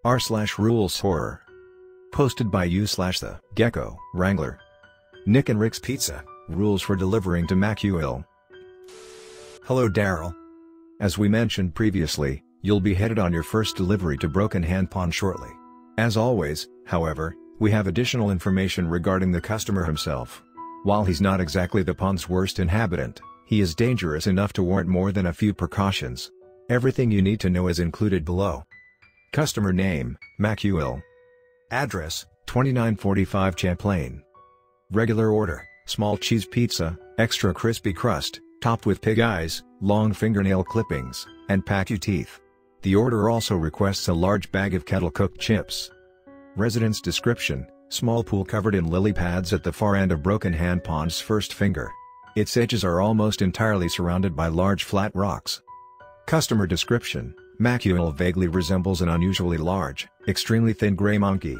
r/rules horror. Posted by you/TheGeckoWrangler. Nick and Rick's Pizza, rules for delivering to Macuil. Hello Daryl. As we mentioned previously, you'll be headed on your first delivery to Broken Hand Pond shortly. As always, however, we have additional information regarding the customer himself. While he's not exactly the pond's worst inhabitant, he is dangerous enough to warrant more than a few precautions. Everything you need to know is included below. Customer name, Macuil. Address, 2945 Champlain. Regular order, small cheese pizza, extra crispy crust, topped with pig eyes, long fingernail clippings, and Pacu teeth. The order also requests a large bag of kettle-cooked chips. Residence description, small pool covered in lily pads at the far end of Broken Hand Pond's first finger. Its edges are almost entirely surrounded by large flat rocks. Customer description, Macuil vaguely resembles an unusually large, extremely thin gray monkey.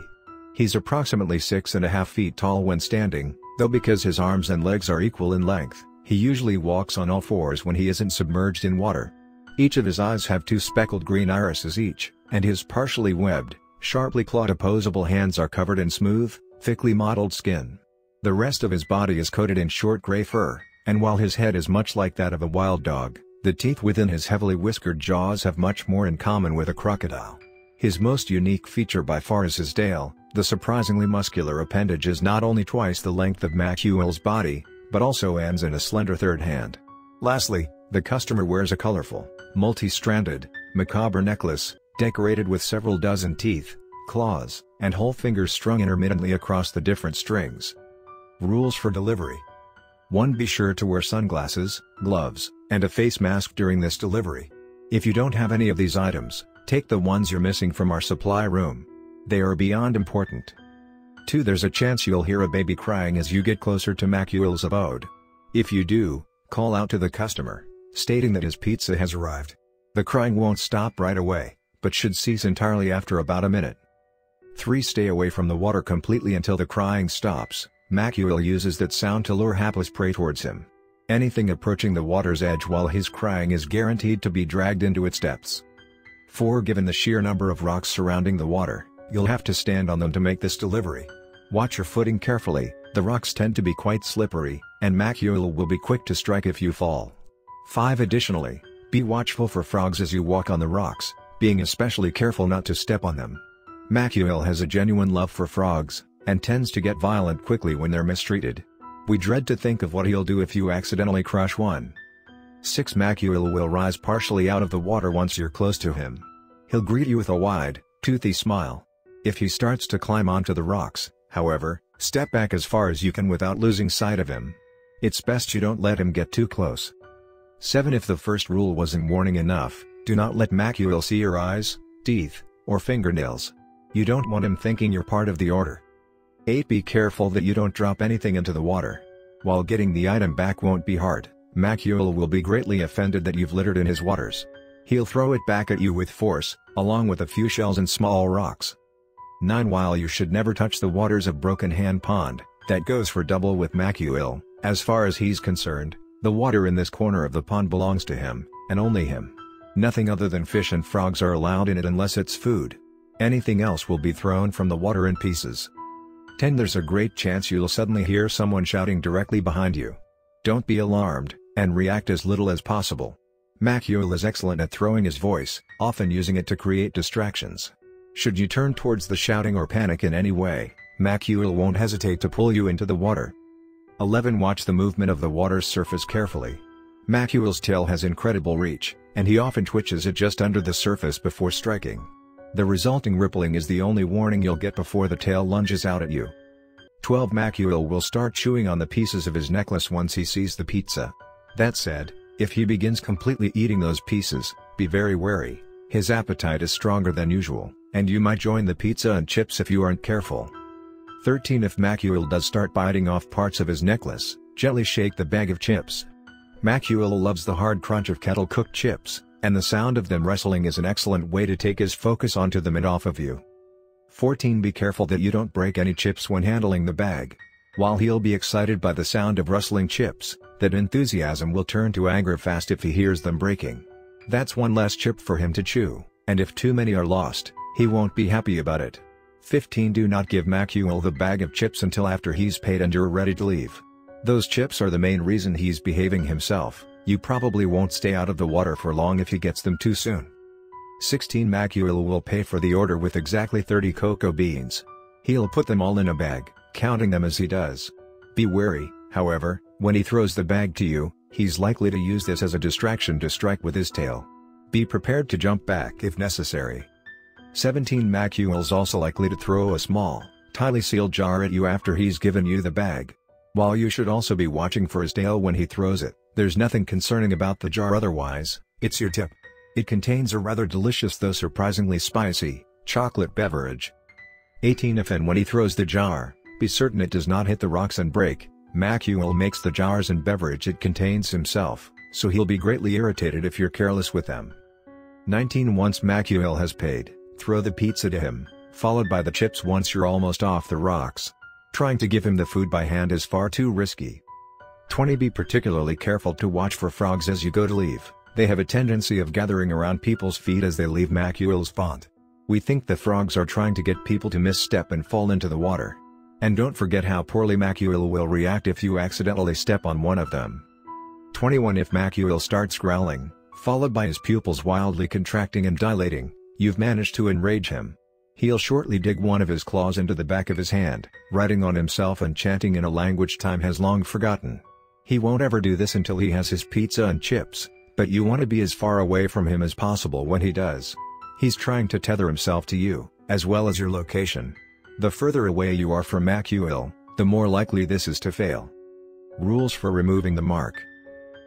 He's approximately 6.5 feet tall when standing, though because his arms and legs are equal in length, he usually walks on all fours when he isn't submerged in water. Each of his eyes have two speckled green irises each, and his partially webbed, sharply clawed opposable hands are covered in smooth, thickly mottled skin. The rest of his body is coated in short gray fur, and while his head is much like that of a wild dog, the teeth within his heavily whiskered jaws have much more in common with a crocodile. His most unique feature by far is his tail. The surprisingly muscular appendage is not only twice the length of Macuil's body, but also ends in a slender third hand. Lastly, the customer wears a colorful, multi-stranded, macabre necklace, decorated with several dozen teeth, claws, and whole fingers strung intermittently across the different strings. Rules for delivery. 1. Be sure to wear sunglasses, gloves, and a face mask during this delivery. If you don't have any of these items, take the ones you're missing from our supply room. They are beyond important. 2. There's a chance you'll hear a baby crying as you get closer to Macuil's abode. If you do, call out to the customer, stating that his pizza has arrived. The crying won't stop right away, but should cease entirely after about a minute. 3. Stay away from the water completely until the crying stops. Macuil uses that sound to lure hapless prey towards him. Anything approaching the water's edge while he's crying is guaranteed to be dragged into its depths. 4. Given the sheer number of rocks surrounding the water, you'll have to stand on them to make this delivery. Watch your footing carefully, the rocks tend to be quite slippery, and Macuil will be quick to strike if you fall. 5. Additionally, be watchful for frogs as you walk on the rocks, being especially careful not to step on them. Macuil has a genuine love for frogs, and tends to get violent quickly when they're mistreated. We dread to think of what he'll do if you accidentally crush one. 6. Macuil will rise partially out of the water once you're close to him. He'll greet you with a wide, toothy smile. If he starts to climb onto the rocks, however, step back as far as you can without losing sight of him. It's best you don't let him get too close. 7. If the first rule wasn't warning enough, do not let Macuil see your eyes, teeth, or fingernails. You don't want him thinking you're part of the order. 8. Be careful that you don't drop anything into the water. While getting the item back won't be hard, Macuil will be greatly offended that you've littered in his waters. He'll throw it back at you with force, along with a few shells and small rocks. 9. While you should never touch the waters of Broken Hand Pond, that goes for double with Macuil. As far as he's concerned, the water in this corner of the pond belongs to him, and only him. Nothing other than fish and frogs are allowed in it unless it's food. Anything else will be thrown from the water in pieces. 10. There's a great chance you'll suddenly hear someone shouting directly behind you. Don't be alarmed, and react as little as possible. Macuil is excellent at throwing his voice, often using it to create distractions. Should you turn towards the shouting or panic in any way, Macuil won't hesitate to pull you into the water. 11. Watch the movement of the water's surface carefully. Macuil's tail has incredible reach, and he often twitches it just under the surface before striking. The resulting rippling is the only warning you'll get before the tail lunges out at you. 12. Macuil will start chewing on the pieces of his necklace once he sees the pizza. That said, if he begins completely eating those pieces, be very wary. His appetite is stronger than usual, and you might join the pizza and chips if you aren't careful. 13. If Macuil does start biting off parts of his necklace, gently shake the bag of chips. Macuil loves the hard crunch of kettle-cooked chips, and the sound of them rustling is an excellent way to take his focus onto them and off of you. 14. Be careful that you don't break any chips when handling the bag. While he'll be excited by the sound of rustling chips, that enthusiasm will turn to anger fast if he hears them breaking. That's one less chip for him to chew, and if too many are lost, He won't be happy about it. 15. Do not give Macuil the bag of chips until after he's paid and you're ready to leave. Those chips are the main reason he's behaving himself. You probably won't stay out of the water for long if he gets them too soon. 16. Macuil will pay for the order with exactly 30 cocoa beans. He'll put them all in a bag, counting them as he does. Be wary, however, when he throws the bag to you, he's likely to use this as a distraction to strike with his tail. Be prepared to jump back if necessary. 17. Macuil's also likely to throw a small, tightly sealed jar at you after he's given you the bag. While you should also be watching for his tail when he throws it, there's nothing concerning about the jar otherwise. It's your tip. It contains a rather delicious though surprisingly spicy, chocolate beverage. 18. If and when he throws the jar, be certain it does not hit the rocks and break. Macuil makes the jars and beverage it contains himself, so he'll be greatly irritated if you're careless with them. 19. Once Macuil has paid, throw the pizza to him, followed by the chips once you're almost off the rocks. Trying to give him the food by hand is far too risky. 20. Be particularly careful to watch for frogs as you go to leave. They have a tendency of gathering around people's feet as they leave Macuil's pond. We think the frogs are trying to get people to misstep and fall into the water. And don't forget how poorly Macuil will react if you accidentally step on one of them. 21. If Macuil starts growling, followed by his pupils wildly contracting and dilating, you've managed to enrage him. He'll shortly dig one of his claws into the back of his hand, writing on himself and chanting in a language time has long forgotten. He won't ever do this until he has his pizza and chips, but you want to be as far away from him as possible when he does. He's trying to tether himself to you, as well as your location. The further away you are from Macuil, the more likely this is to fail. Rules for removing the mark.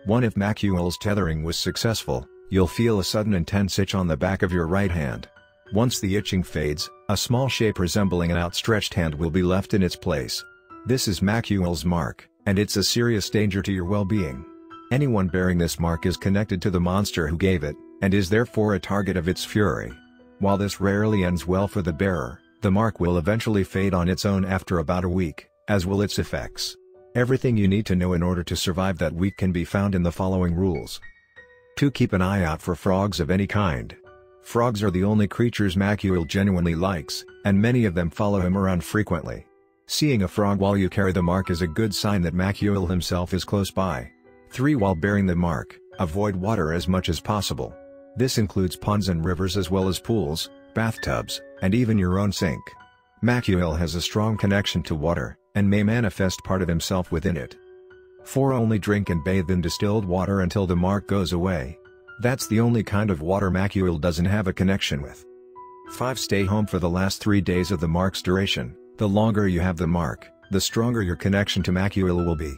1. If Macuil's tethering was successful, you'll feel a sudden intense itch on the back of your right hand. Once the itching fades, a small shape resembling an outstretched hand will be left in its place. This is Macuil's mark, and it's a serious danger to your well-being. Anyone bearing this mark is connected to the monster who gave it, and is therefore a target of its fury. While this rarely ends well for the bearer, the mark will eventually fade on its own after about a week, as will its effects. Everything you need to know in order to survive that week can be found in the following rules. 2. Keep an eye out for frogs of any kind. Frogs are the only creatures Macuil genuinely likes, and many of them follow him around frequently. Seeing a frog while you carry the mark is a good sign that Macuil himself is close by. 3. While bearing the mark, avoid water as much as possible. This includes ponds and rivers as well as pools, bathtubs, and even your own sink. Macuil has a strong connection to water, and may manifest part of himself within it. 4. Only drink and bathe in distilled water until the mark goes away. That's the only kind of water Macuil doesn't have a connection with. 5. Stay home for the last 3 days of the mark's duration. The longer you have the mark, the stronger your connection to Macuil will be.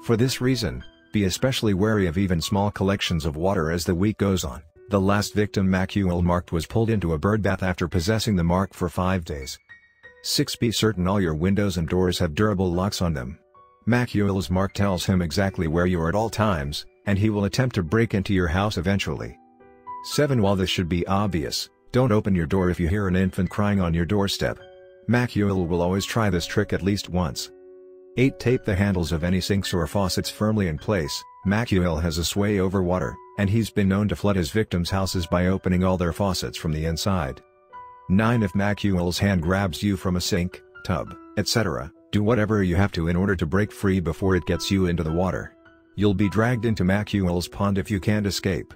For this reason, be especially wary of even small collections of water as the week goes on. The last victim Macuil marked was pulled into a birdbath after possessing the mark for 5 days. 6. Be certain all your windows and doors have durable locks on them. Macuil's mark tells him exactly where you are at all times, and he will attempt to break into your house eventually. 7. While this should be obvious, don't open your door if you hear an infant crying on your doorstep. Macuil will always try this trick at least once. 8. Tape the handles of any sinks or faucets firmly in place. Macuil has a sway over water, and he's been known to flood his victims' houses by opening all their faucets from the inside. 9. If Macuil's hand grabs you from a sink, tub, etc., do whatever you have to in order to break free before it gets you into the water. You'll be dragged into Macuil's pond if you can't escape.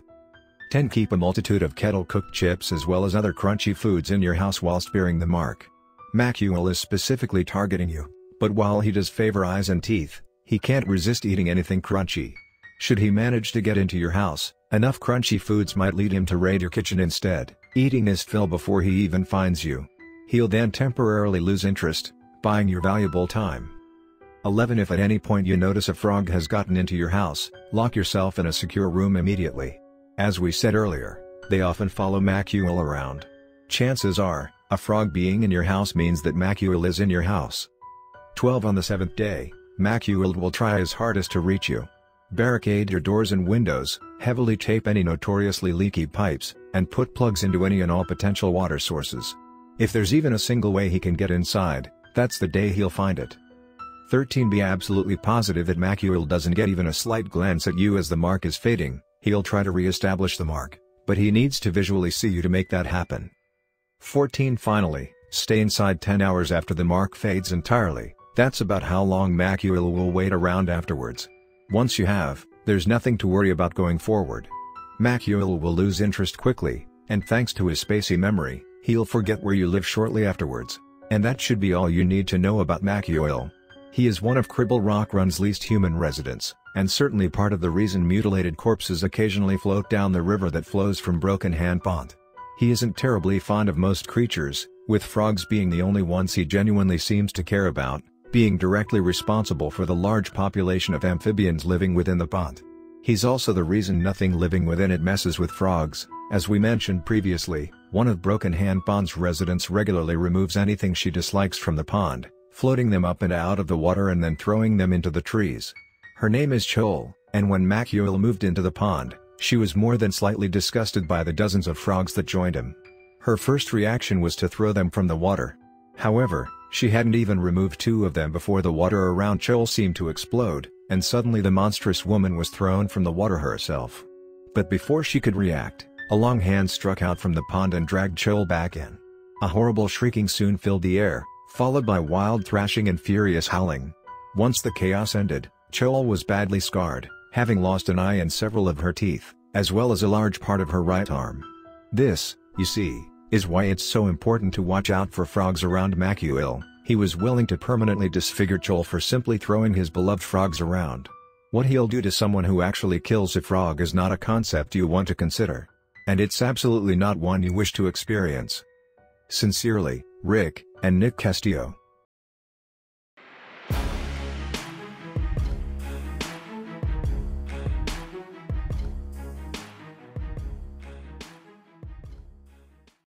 10. Keep a multitude of kettle-cooked chips as well as other crunchy foods in your house whilst bearing the mark. Macuil is specifically targeting you, but while he does favor eyes and teeth, he can't resist eating anything crunchy. Should he manage to get into your house, enough crunchy foods might lead him to raid your kitchen instead, eating his fill before he even finds you. He'll then temporarily lose interest, buying your valuable time. 11. If at any point you notice a frog has gotten into your house, lock yourself in a secure room immediately. As we said earlier, they often follow Macuil around. Chances are, a frog being in your house means that Macuil is in your house. 12. On the 7th day, Macuil will try his hardest to reach you. Barricade your doors and windows, heavily tape any notoriously leaky pipes, and put plugs into any and all potential water sources. If there's even a single way he can get inside, that's the day he'll find it. 13. Be absolutely positive that Macuil doesn't get even a slight glance at you as the mark is fading. He'll try to re-establish the mark, but he needs to visually see you to make that happen. 14. Finally, stay inside 10 hours after the mark fades entirely. That's about how long Macuil will wait around afterwards. Once you have, there's nothing to worry about going forward. Macuil will lose interest quickly, and thanks to his spacey memory, he'll forget where you live shortly afterwards. And that should be all you need to know about Macuil. He is one of Cribble Rock Run's least human residents, and certainly part of the reason mutilated corpses occasionally float down the river that flows from Broken Hand Pond. He isn't terribly fond of most creatures, with frogs being the only ones he genuinely seems to care about, being directly responsible for the large population of amphibians living within the pond. He's also the reason nothing living within it messes with frogs. As we mentioned previously, one of Broken Hand Pond's residents regularly removes anything she dislikes from the pond, floating them up and out of the water and then throwing them into the trees. Her name is Chol, and when Macuil moved into the pond, she was more than slightly disgusted by the dozens of frogs that joined him. Her first reaction was to throw them from the water. However, she hadn't even removed 2 of them before the water around Chol seemed to explode, and suddenly the monstrous woman was thrown from the water herself. But before she could react, a long hand struck out from the pond and dragged Chol back in. A horrible shrieking soon filled the air, followed by wild thrashing and furious howling. Once the chaos ended, Chol was badly scarred, having lost an eye and several of her teeth, as well as a large part of her right arm. This, you see, is why it's so important to watch out for frogs around Macuil. He was willing to permanently disfigure Chol for simply throwing his beloved frogs around. What he'll do to someone who actually kills a frog is not a concept you want to consider. And it's absolutely not one you wish to experience. Sincerely, Rick and Nick Castillo.